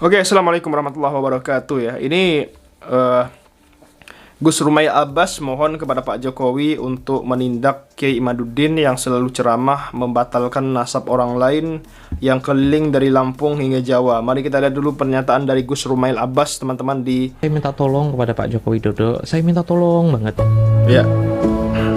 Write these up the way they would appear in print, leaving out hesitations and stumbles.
Oke, Assalamualaikum warahmatullahi wabarakatuh ya. Ini eh, Gus Rumail Abbas mohon kepada Pak Jokowi untuk menindak Kiai Imaduddin yang selalu ceramah membatalkan nasab orang lain yang keliling dari Lampung hingga Jawa. Mari kita lihat dulu pernyataan dari Gus Rumail Abbas, teman-teman di Saya minta tolong kepada Pak Joko Widodo. Saya minta tolong banget. ya.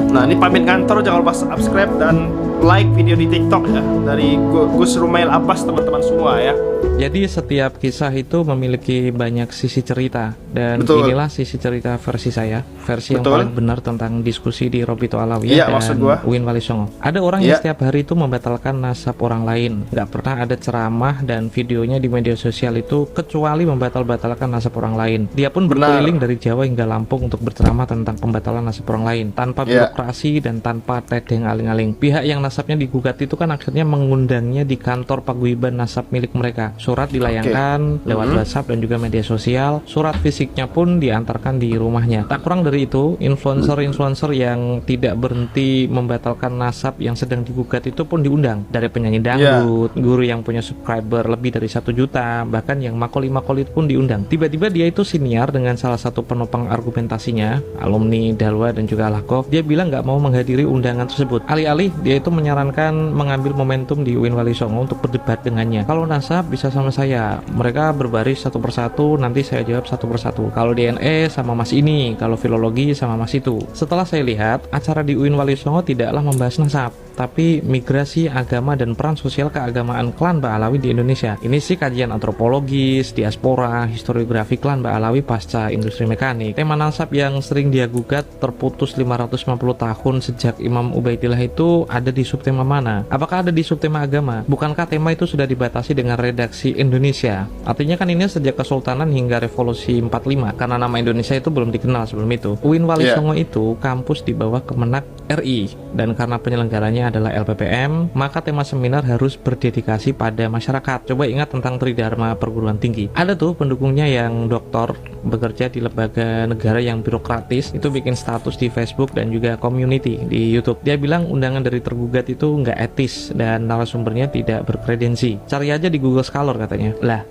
Nah, ini pamit kantor, jangan lupa subscribe dan like video di TikTok ya dari Gus Rumail Abbas, teman-teman semua ya. Jadi setiap kisah itu memiliki banyak sisi cerita. Dan Betul. inilah sisi cerita versi saya. Versi yang Betul. paling benar tentang diskusi di Robito Iya, Alawiyah maksud dan gua. Uin Walisongo. Ada orang Iya. yang setiap hari itu membatalkan nasab orang lain. Gak pernah ada ceramah dan videonya di media sosial itu kecuali membatalkan nasab orang lain. Dia pun Benar. berkeliling dari Jawa hingga Lampung untuk berceramah tentang pembatalan nasab orang lain. Tanpa Iya. birokrasi dan tanpa tedeng aling-aling. Pihak yang nasabnya digugat itu kan akhirnya mengundangnya di kantor paguyuban nasab milik mereka. Surat dilayangkan lewat WhatsApp dan juga media sosial. Surat fisiknya pun diantarkan di rumahnya. Tak kurang dari itu, influencer-influencer yang tidak berhenti membatalkan nasab yang sedang digugat itu pun diundang. Dari penyanyi dangdut, guru yang punya subscriber lebih dari 1 juta, bahkan yang makoli-makoli pun diundang. Tiba-tiba dia itu siniar dengan salah satu penopang argumentasinya, alumni Dalwa dan juga Lahkov. Dia bilang nggak mau menghadiri undangan tersebut. Alih-alih dia itu menyarankan mengambil momentum di UIN Walisongo untuk berdebat dengannya. Kalau nasab bisa sama saya, mereka berbaris satu persatu, nanti saya jawab satu persatu. Kalau DNA sama mas ini, kalau filologi sama mas itu. Setelah saya lihat, acara di UIN Walisongo tidaklah membahas nasab, tapi migrasi agama dan peran sosial keagamaan klan Ba'alawi di Indonesia. Ini sih kajian antropologis, diaspora, historiografi klan Ba'alawi pasca industri mekanik. Tema nasab yang sering dia gugat terputus 550 tahun sejak Imam Ubaidillah itu ada di subtema mana? Apakah ada di subtema agama? Bukankah tema itu sudah dibatasi dengan redaksi Indonesia? Artinya kan ini sejak Kesultanan hingga Revolusi 45, karena nama Indonesia itu belum dikenal sebelum itu. UIN Walisongo itu kampus di bawah Kemenak RI, dan karena penyelenggaranya adalah LPPM, maka tema seminar harus berdedikasi pada masyarakat. Coba ingat tentang Tridharma perguruan tinggi. Ada tuh pendukungnya yang doktor, bekerja di lembaga negara yang birokratis, itu bikin status di Facebook dan juga community di YouTube. Dia bilang undangan dari tergugat itu nggak etis dan narasumbernya tidak berkredensi. Cari aja di Google Scholar katanya. Lah,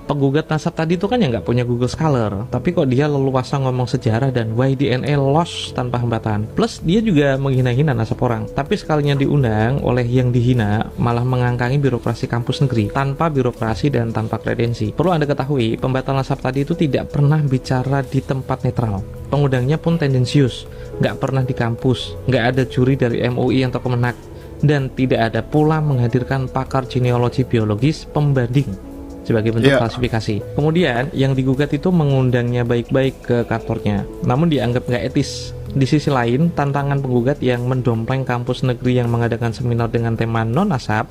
penggugat nasab tadi itu kan ya nggak punya Google Scholar, tapi kok dia leluasa ngomong sejarah dan why DNA lost tanpa hambatan. Plus dia juga menghina-hina nasab orang, tapi sekalinya diundang oleh yang dihina malah mengangkangi birokrasi kampus negeri tanpa birokrasi dan tanpa kredensi. Perlu Anda ketahui, pembatal nasab tadi itu tidak pernah bicara di tempat netral. Pengundangnya pun tendensius, nggak pernah di kampus, nggak ada juri dari MUI atau Kemenak, dan tidak ada pula menghadirkan pakar genealogi biologis pembanding sebagai bentuk klasifikasi. Kemudian yang digugat itu mengundangnya baik-baik ke kantornya, namun dianggap nggak etis. Di sisi lain, tantangan penggugat yang mendompleng kampus negeri yang mengadakan seminar dengan tema non-nasab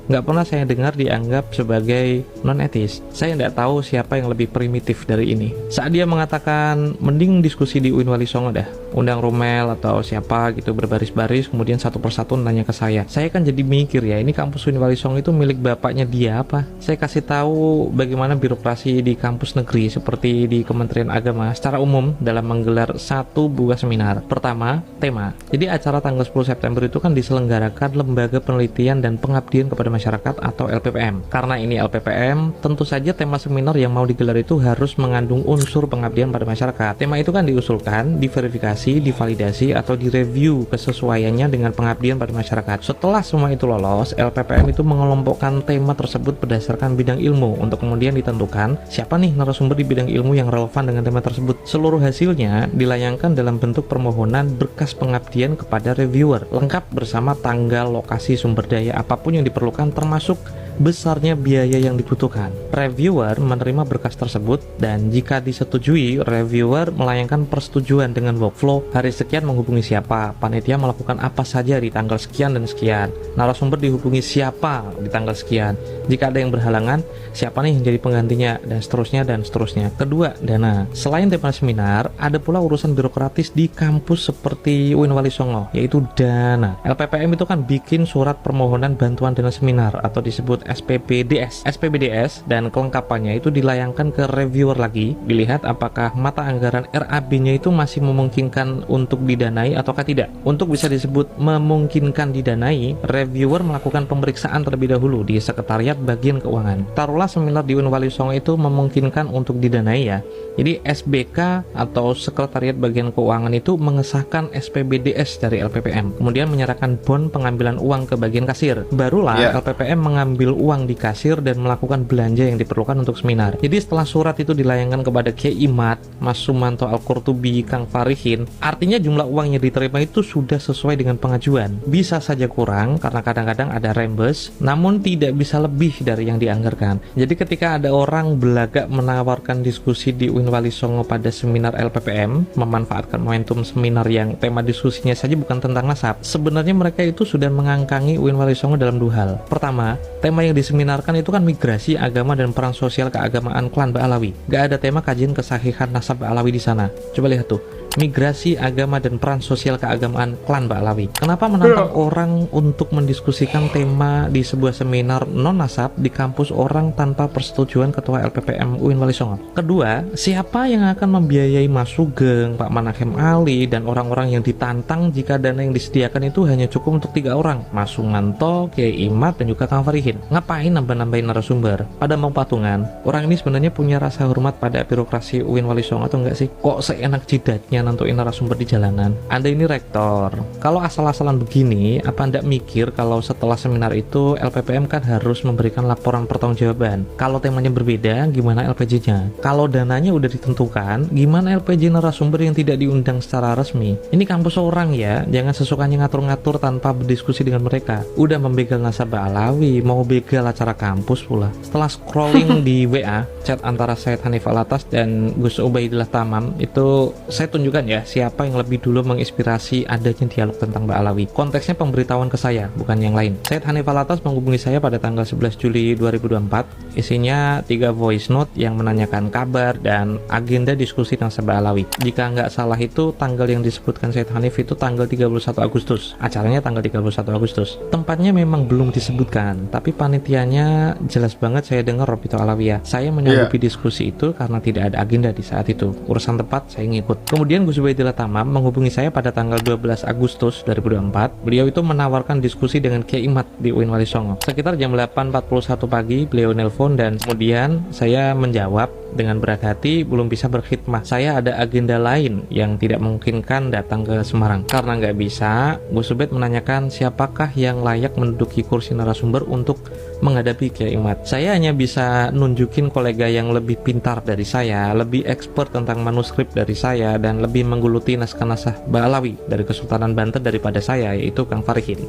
nggak pernah saya dengar dianggap sebagai non-etis. Saya nggak tahu siapa yang lebih primitif dari ini. Saat dia mengatakan mending diskusi di UIN Walisongo dah, undang Romel atau siapa gitu berbaris-baris, kemudian satu persatu nanya ke saya kan jadi mikir ya, ini kampus UIN Walisongo itu milik bapaknya dia apa? Saya kasih tahu bagaimana birokrasi di kampus negeri seperti di Kementerian Agama secara umum dalam menggelar satu buah seminar. Pertama, tema. Jadi acara tanggal 10 September itu kan diselenggarakan Lembaga Penelitian dan Pengabdian kepada Masyarakat atau LPPM. Karena ini LPPM, tentu saja tema seminar yang mau digelar itu harus mengandung unsur pengabdian pada masyarakat. Tema itu kan diusulkan, diverifikasi, divalidasi, atau direview kesesuaiannya dengan pengabdian pada masyarakat. Setelah semua itu lolos, LPPM itu mengelompokkan tema tersebut berdasarkan bidang ilmu untuk kemudian ditentukan siapa nih narasumber di bidang ilmu yang relevan dengan tema tersebut. Seluruh hasilnya dilayangkan dalam bentuk permohonan berkas pengabdian kepada reviewer, lengkap bersama tanggal, lokasi, sumber daya apapun yang diperlukan, termasuk besarnya biaya yang dibutuhkan. Reviewer menerima berkas tersebut dan jika disetujui, reviewer melayangkan persetujuan dengan workflow hari sekian menghubungi siapa, panitia melakukan apa saja di tanggal sekian dan sekian, narasumber dihubungi siapa di tanggal sekian, jika ada yang berhalangan, siapa nih yang jadi penggantinya, dan seterusnya dan seterusnya. Kedua, dana. Selain tema seminar, ada pula urusan birokratis di kampus seperti UIN Walisongo, yaitu dana. LPPM itu kan bikin surat permohonan bantuan dana seminar atau disebut disebut SPBDS. SPBDS dan kelengkapannya itu dilayangkan ke reviewer lagi, dilihat apakah mata anggaran RAB-nya itu masih memungkinkan untuk didanai ataukah tidak. Untuk bisa disebut memungkinkan didanai, reviewer melakukan pemeriksaan terlebih dahulu di Sekretariat Bagian Keuangan. Taruhlah seminar di Unwali Songo itu memungkinkan untuk didanai ya. Jadi SBK atau Sekretariat Bagian Keuangan itu mengesahkan SPBDS dari LPPM, kemudian menyerahkan bon pengambilan uang ke bagian kasir. Barulah LPPM mengambil uang di kasir dan melakukan belanja yang diperlukan untuk seminar. Jadi setelah surat itu dilayangkan kepada Kiai Imad, Mas Sumanto Al-Qurtubi, Kang Farihin, artinya jumlah uang yang diterima itu sudah sesuai dengan pengajuan. Bisa saja kurang karena kadang-kadang ada rembes, namun tidak bisa lebih dari yang dianggarkan. Jadi ketika ada orang belagak menawarkan diskusi di Unwali Songo pada seminar LPPM, memanfaatkan momentum seminar yang tema diskusinya saja bukan tentang nasab, sebenarnya mereka itu sudah mengangkangi Unwali Songo dalam dua hal. Pertama, tema yang diseminarkan itu kan migrasi agama dan peran sosial keagamaan klan Ba'alawi. Gak ada tema kajian kesahihan nasab Ba'alawi di sana. Coba lihat tuh, migrasi agama dan peran sosial keagamaan klan Ba'alawi. Kenapa menantang orang untuk mendiskusikan tema di sebuah seminar non-nasab di kampus orang tanpa persetujuan Ketua LPPM UIN Wali Songo? Kedua, siapa yang akan membiayai Mas Sugeng, Pak Manahem Ali, dan orang-orang yang ditantang jika dana yang disediakan itu hanya cukup untuk 3 orang? Mas Sumanto, Kiai Imad, dan juga Kang Farihin. Ngapain nambah-nambahin narasumber? Pada mau patungan, orang ini sebenarnya punya rasa hormat pada birokrasi UIN Wali Songo atau enggak sih? Kok seenak jidatnya nentuin narasumber di jalanan? Anda ini rektor, kalau asal-asalan begini, apa Anda mikir kalau setelah seminar itu LPPM kan harus memberikan laporan pertanggungjawaban? Kalau temanya berbeda, gimana LPJ-nya? Kalau dananya udah ditentukan, gimana LPJ narasumber yang tidak diundang secara resmi? Ini kampus orang ya, jangan sesukanya ngatur-ngatur tanpa berdiskusi dengan mereka. Udah membegal nasab Ba'alawi, mau begal acara kampus pula. Setelah scrolling di WA, chat antara Syed Hanif Alatas dan Gus Ubaidillah Tamam, itu saya tunjukkan ya siapa yang lebih dulu menginspirasi adanya dialog tentang Ba'alawi. Konteksnya pemberitahuan ke saya, bukan yang lain. Syed Hanif Alatas menghubungi saya pada tanggal 11 Juli 2024. Isinya 3 voice note yang menanyakan kabar dan agenda diskusi tentang Ba'alawi. Jika nggak salah itu tanggal yang disebutkan Syed Hanif itu tanggal 31 Agustus. Acaranya tanggal 31 Agustus. Tempatnya memang belum disebutkan, tapi panitianya jelas banget saya dengar Robito Alawiyah. Saya menyanggupi diskusi itu karena tidak ada agenda di saat itu. Urusan tempat saya ngikut. Kemudian Gus Ubaidillah Tamam menghubungi saya pada tanggal 12 Agustus 2024. Beliau itu menawarkan diskusi dengan Kiai Imad di UIN Wali Songo. Sekitar jam 8.41 pagi beliau nelpon dan kemudian saya menjawab dengan berat hati, belum bisa berkhidmat. Saya ada agenda lain yang tidak memungkinkan datang ke Semarang. Karena nggak bisa, Gus Ubaid menanyakan siapakah yang layak menduduki kursi narasumber untuk menghadapi Kiai Imad. Saya hanya bisa nunjukin kolega yang lebih pintar dari saya, lebih expert tentang manuskrip dari saya, dan lebih menggeluti naskah-naskah Ba'alawi dari Kesultanan Banten daripada saya, yaitu Kang Farihin.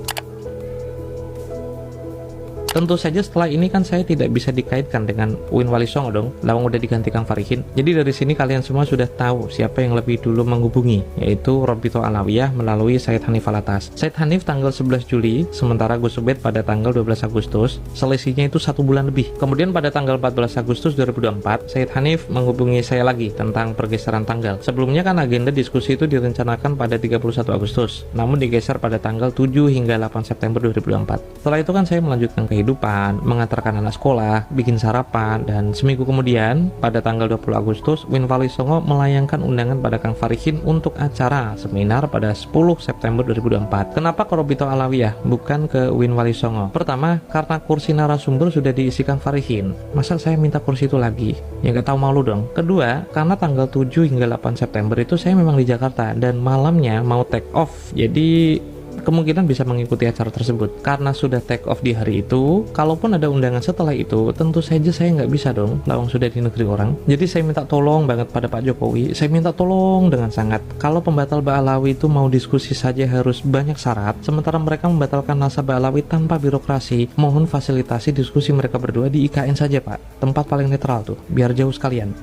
Tentu saja setelah ini kan saya tidak bisa dikaitkan dengan UIN Wali Songo dong, lawang udah diganti Kang Farihin. Jadi dari sini kalian semua sudah tahu siapa yang lebih dulu menghubungi, yaitu Robito Alawiyah melalui Syed Hanif Alatas. Syed Hanif tanggal 11 Juli, sementara Gus Ubaid pada tanggal 12 Agustus, selisihnya itu 1 bulan lebih. Kemudian pada tanggal 14 Agustus 2024, Syed Hanif menghubungi saya lagi tentang pergeseran tanggal. Sebelumnya kan agenda diskusi itu direncanakan pada 31 Agustus, namun digeser pada tanggal 7 hingga 8 September 2024. Setelah itu kan saya melanjutkan kehidupan, mengantarkan anak sekolah, bikin sarapan, dan seminggu kemudian pada tanggal 20 Agustus UIN Wali Songo melayangkan undangan pada Kang Farihin untuk acara seminar pada 10 September 2024. Kenapa ke Robito Alawiyah bukan ke UIN Wali Songo? Pertama, karena kursi narasumber sudah diisi Kang Farihin. Masa saya minta kursi itu lagi? Ya nggak tahu malu dong. Kedua, karena tanggal 7 hingga 8 September itu saya memang di Jakarta dan malamnya mau take off. Jadi kemungkinan bisa mengikuti acara tersebut. Karena sudah take off di hari itu, kalaupun ada undangan setelah itu, tentu saja saya nggak bisa dong, lawang sudah di negeri orang. Jadi saya minta tolong banget pada Pak Jokowi, saya minta tolong dengan sangat. Kalau pembatal Ba'alawi itu mau diskusi saja harus banyak syarat, sementara mereka membatalkan nasab Ba'alawi tanpa birokrasi, mohon fasilitasi diskusi mereka berdua di IKN saja Pak, tempat paling netral tuh, biar jauh sekalian.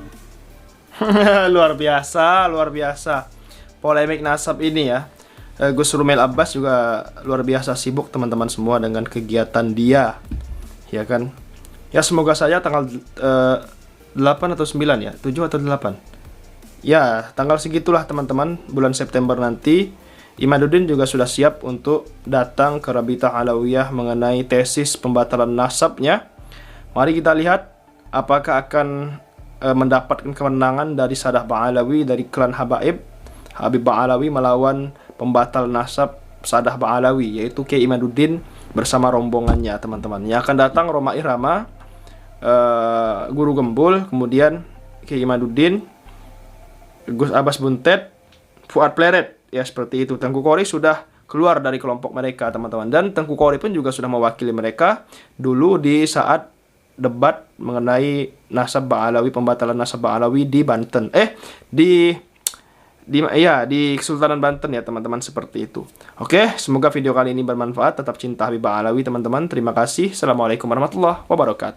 Luar biasa, luar biasa. Polemik nasab ini ya. Gus Rumail Abbas juga luar biasa sibuk teman-teman semua dengan kegiatan dia, ya kan? Ya semoga saja tanggal 8 atau 9 ya, 7 atau 8. Ya, tanggal segitulah teman-teman, bulan September nanti Imaduddin juga sudah siap untuk datang ke Rabitah Alawiyah mengenai tesis pembatalan nasabnya. Mari kita lihat apakah akan mendapatkan kemenangan dari Sadah Ba'alawi dari klan Habaib, Habib Ba'alawi melawan pembatal nasab Sadah Ba'alawi, yaitu Kiai Imaduddin bersama rombongannya, teman-teman. Yang akan datang Roma Irama, Guru Gembul, kemudian Kiai Imaduddin, Gus Abbas Buntet, Fuad Pleret, ya seperti itu. Tengku Qori sudah keluar dari kelompok mereka, teman-teman. Dan Tengku Qori pun juga sudah mewakili mereka dulu di saat debat mengenai nasab Ba'alawi, pembatalan nasab Ba'alawi di Banten. Di Kesultanan Banten ya, teman-teman, seperti itu. Oke, semoga video kali ini bermanfaat. Tetap cinta Habib Ba'alawi, teman-teman. Terima kasih. Assalamualaikum warahmatullahi wabarakatuh.